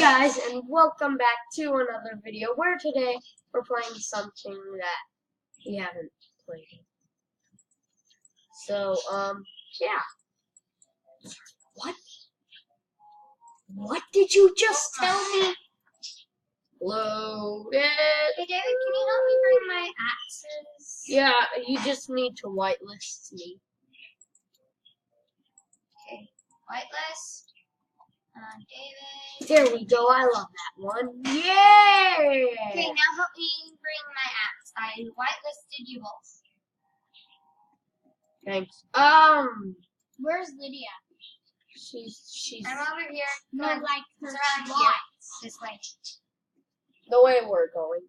guys, and welcome back to another video where today we're playing something that we haven't played. So, yeah. What? What did you just tell me? Loaded. Hey David, can you help me bring my axes? Yeah, you just need to whitelist me. Okay, whitelist. David. There we go, I love that one. Yeah! Okay, now help me bring my axe. I whitelisted you both. Thanks. Where's Lydia? She's I'm over here. No, Come on, like it's her around here. spots. This way. The way we're going.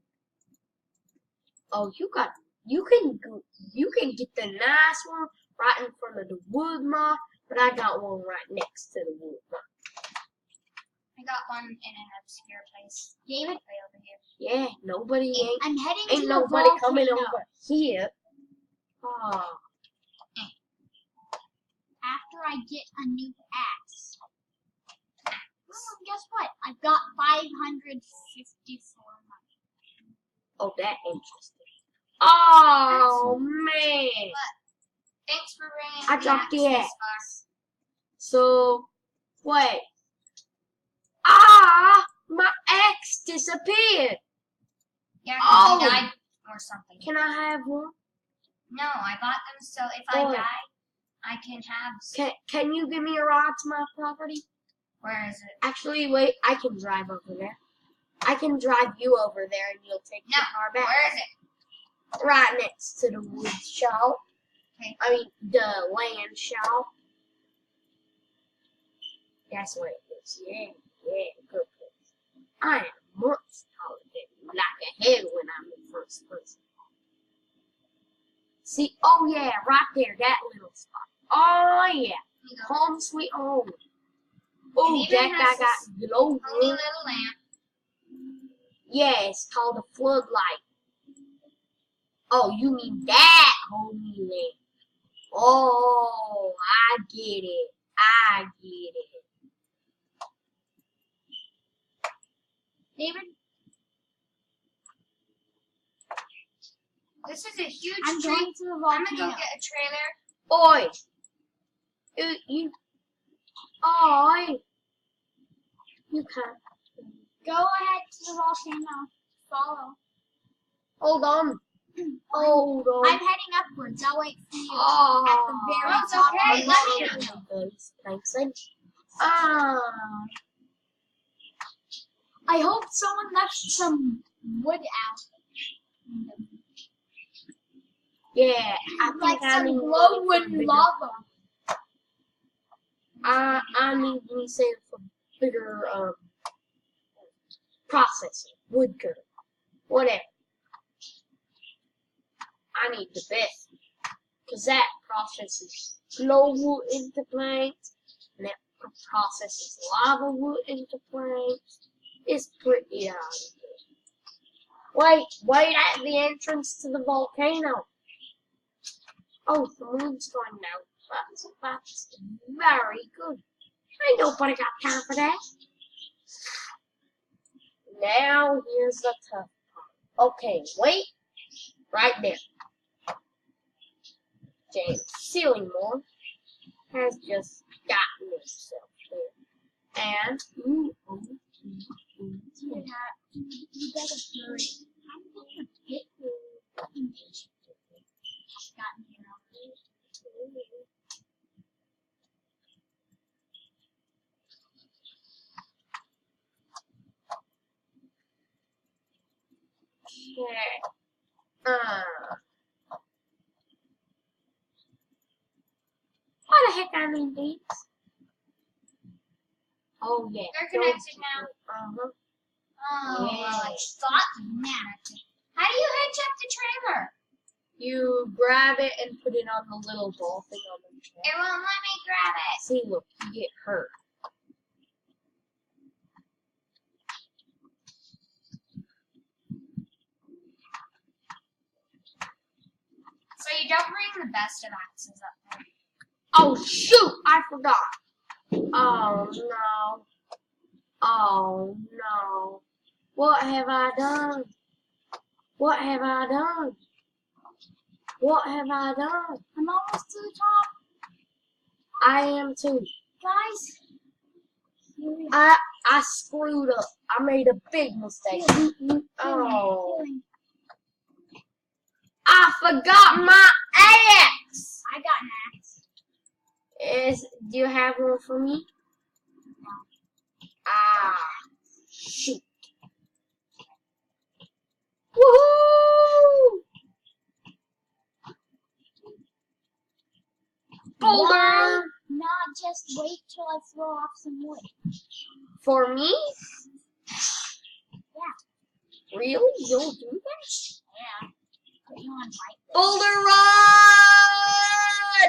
Oh, you can get the nice one right in front of the wood moth, but I got one right next to the wood moth. I got one in an obscure place. David, way over here. Yeah, nobody I'm heading ain't to nobody the coming volcano. over here. Oh. After I get a new axe. Guess what? I've got 554 money. Oh, that interesting. Oh man. Thanks for bringing I dropped the this axe. far. So wait. My axe disappeared. Yeah, Oh. you died or something. Can I have one? No, I bought them so if Boy. I die, I can have. Can you give me a ride to my property? Where is it? Actually, wait, I can drive over there. I can drive you over there and you'll take the car back. Where is it? Right next to the wood shop. Okay. I mean, the land shop. That's what it is. Yeah, good place. I am months taller than you, like a head when I'm in first person. See, oh yeah, right there, that little spot. Oh yeah, home sweet home. Oh, that guy got glow Only wood. little lamp. Yeah, it's called a floodlight. Oh, you mean that homie lamp. Oh, I get it. David, this is a huge I'm tree. going to the I'm volcano. gonna go get a trailer. Boy, you can't. Go ahead to the volcano. Follow. Hold on. Hold on. I'm heading upwards. I'll wait for you Oh, at the very it's top okay. of Let the me volcano. Thanks. I hope someone left some wood out. Yeah, I Like think I some need glowing bigger. lava. I need me save for bigger processor, wood cutter, whatever. I need the best, cause that processes glow wood into planks, and that processes lava wood into planks. It's pretty darn good. Wait at the entrance to the volcano. Oh, the moon's going out. That's very good. Ain't nobody got time for that. Now here's the tough part. Okay, wait. Right there. James Sealingmore has just gotten himself there. And You better hurry. I'm gonna get you. Gotten here already. okay. Why the heck I need these? Oh yeah. They're connected now. Uh-huh. Oh, Yeah. well, I thought you meant. How do you hitch up the trailer? You grab it and put it on the little ball thing on the chair. It won't let me grab it. See, look, you get hurt. So you don't bring the best of axes up there. Oh shoot! I forgot. Oh no. Oh no. What have I done? What have I done? What have I done? I'm almost to the top. I am too. Guys. I screwed up. I made a big mistake. Oh. Healing. I forgot my axe. I got an axe. Do you have one for me? Ah, shoot. Woohoo! Boulder! Why not just wait till I throw off some wood? For me? Yeah. Really? You'll do that? Yeah. Put you on my Boulder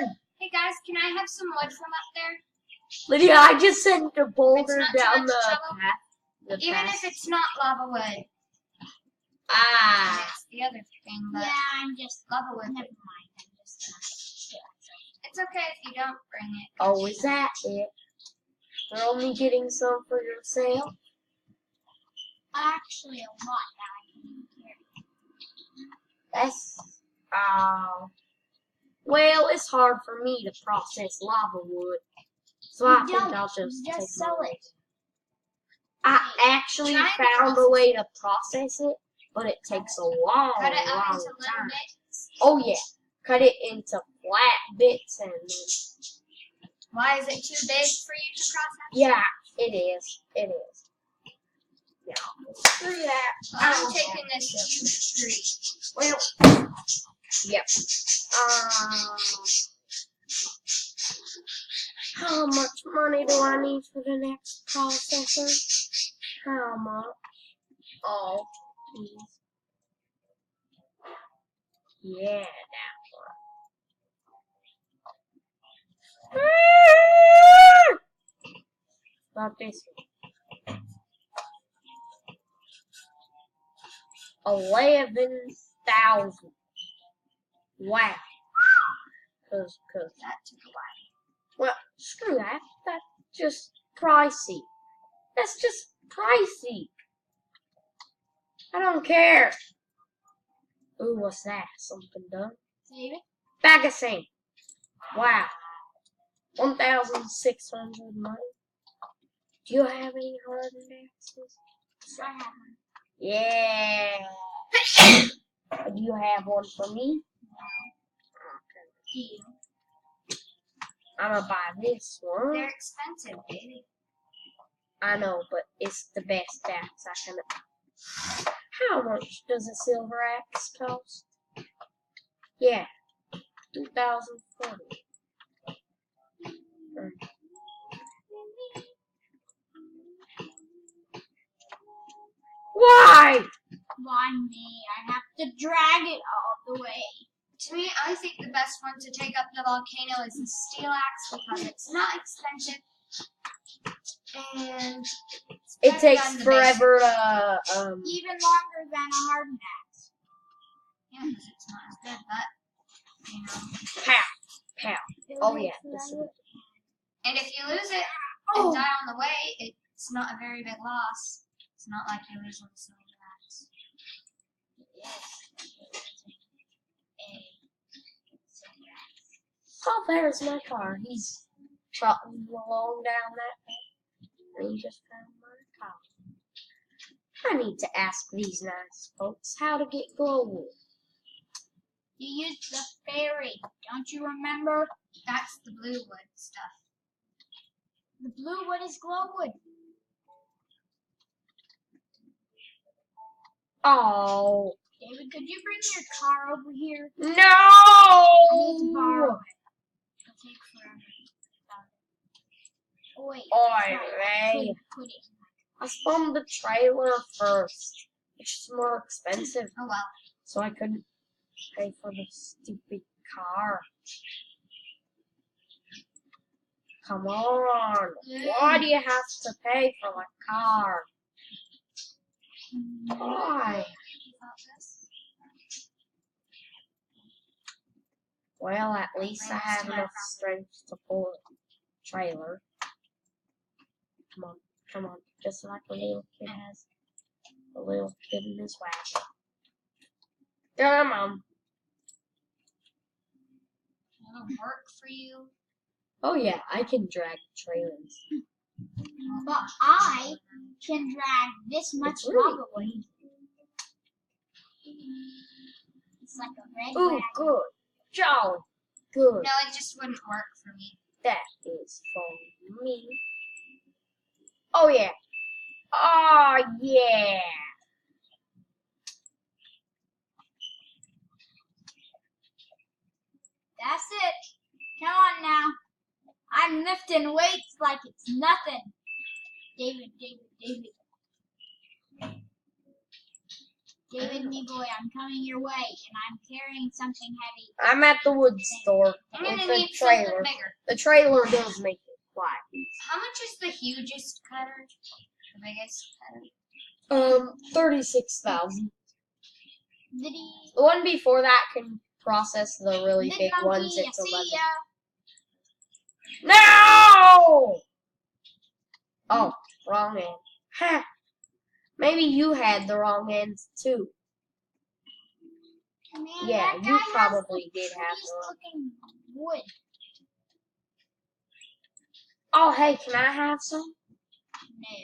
run! Hey guys, can I have some wood from up there? Lydia, I just sent a boulder not too down much the trouble. path. Even if it's not lava wood. Ah. It's the other thing, but Yeah, I'm just lava wood. never mind. I'm just It's okay if you don't bring it. Oh, is that it? You're only getting some for yourself? actually a lot now. I can carry. That's, well, it's hard for me to process lava wood. So I think I'll just take sell my it. I actually Try and found a way to process it, but it takes a long, Cut it up long into little time. bits. Oh yeah, cut it into flat bits and then, Why is it too big for you to process? yeah, it is. It is. Yeah. Screw that. I'm taking this huge tree. Well, yep. How much money do I need for the next processor? How much? Oh, please. Yeah, that one. Not this one. 11,000. Wow. Cause That took a while. well, screw that. That's just pricey. That's just pricey. I don't care. Ooh, what's that? Something done? Save it. Bag of sand. Wow. 1,600 money. Do you have any hardened axes? I have one. Yeah. Do you have one for me? Do you? I'm gonna buy this one. They're expensive, baby. I know, but it's the best axe I can. How much does a silver axe cost? Yeah, 2,040. Why? Why me? I have to drag it all the way. To me, I think the best one to take up the volcano is the steel axe because it's not expensive and It takes forever to Even longer than a hardened axe. Yeah, 'cause it's not as good, but you know. pow. Oh yeah, this is And if you lose it Oh. and die on the way, it's not a very big loss. It's not like you're losing the silver axe. Oh, there's my car. He's trotting along down that path. And he just found my car. I need to ask these nice folks how to get glow wood. You used the fairy. Don't you remember? That's the blue wood stuff. The blue wood is glow wood. Oh, David, could you bring your car over here? no! I need to borrow it. It'll take forever. Oh, wait. Oi, sorry, I Ray. couldn't put it in I spun the trailer first, which is more expensive, Oh well. so I couldn't pay for the stupid car. Come on, why do you have to pay for the car? Why? You got this? Well, at least I have enough strength to pull a trailer. Come on, Come on, just like a little kid has a little kid in his wagon. Come on. That'll work for you. Oh yeah, I can drag trailers. But I can drag this much It's really lava weight. It's like a red Ooh, wagon. good. Jolly. Good. No, it just wouldn't work for me. That is for me. Oh yeah. Oh yeah. That's it. Come on now. I'm lifting weights like it's nothing. David. David, me boy, I'm coming your way, and I'm carrying something heavy. I'm at the wood store I'm with gonna the need something trailer. bigger. The trailer does make it quite easy. How much is the hugest cutter? The biggest cutter? 36,000. Liddy, The one before that can process the really Lid big monkey, ones. I It's see 11. ya. No! Oh, wrong end. Ha! Maybe you had the wrong end too. Man, Yeah, that you guy probably has the did have prettiest the wrong. looking wood. Oh, hey, can I have some? No.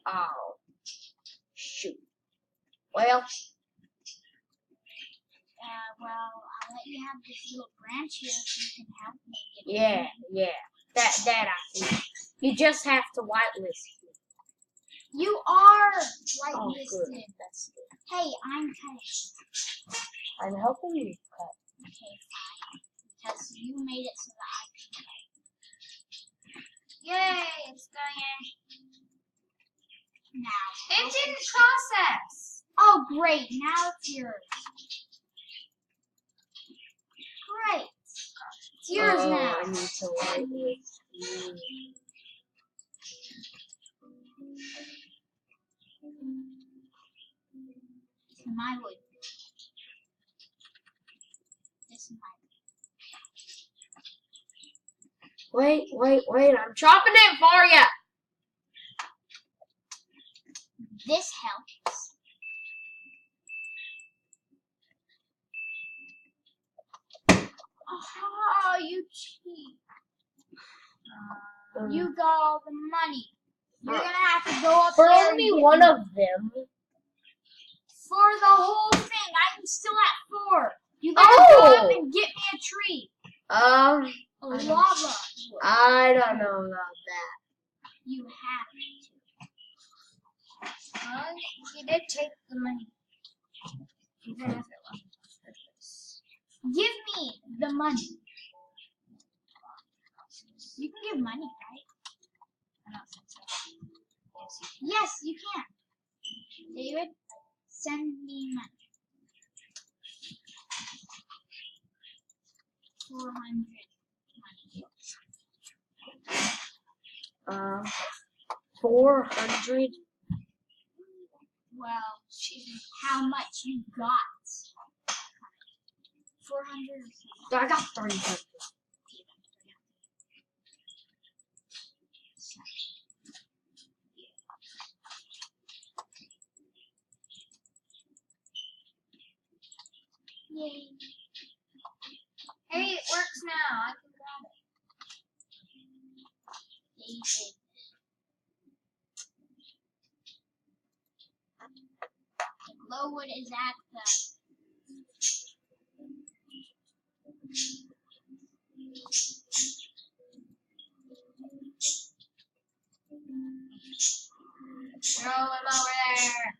Oh, shoot. Well, Well, I'll let you have this little branch here so you can help me get yeah. That I can. You just have to whitelist me. You are Oh, good. whitelisted. That's good. Hey, I'm cutting. I'm helping you cut. Okay, fine. Because you made it so that I can cut. Yay, it's going Now. It didn't process. Oh, great. Now it's yours. Great. It's yours now. I need to whitelist you. This is my wood. This is my wood. Wait. I'm chopping it for you. This helps. Oh, you cheat. You got all the money. You're gonna have to go up For there only and get one me. of them. For the whole thing. I'm still at 4. You gotta go up Oh! and get me a tree. A I don't- lava wood. I don't know about that. You have to. Well, you did take the money. Even if it wasn't on purpose. Give me the money. You can give money, right? I don't think so. Yes, you can. David, send me money. 400 money. 400. Well, how much you got? 400 or something. I got 300. Yay. Hey, it works now. I can grab it. David. The glowwood is at the... Throw him over there.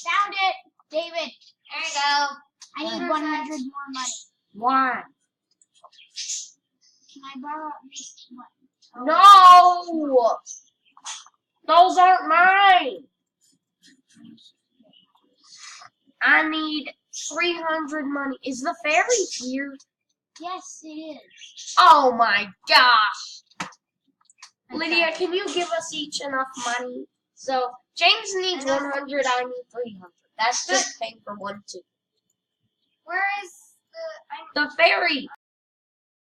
Found it, David. There you go. I need 100 more money. Why? Can I borrow at least one? No! Those aren't mine! I need 300 money. Is the fairy here? Yes, it is. Oh my gosh! I'm Lydia, sorry. can you give us each enough money? So, James needs 100, I need 300. That's just paying for one, too. Where is The fairy.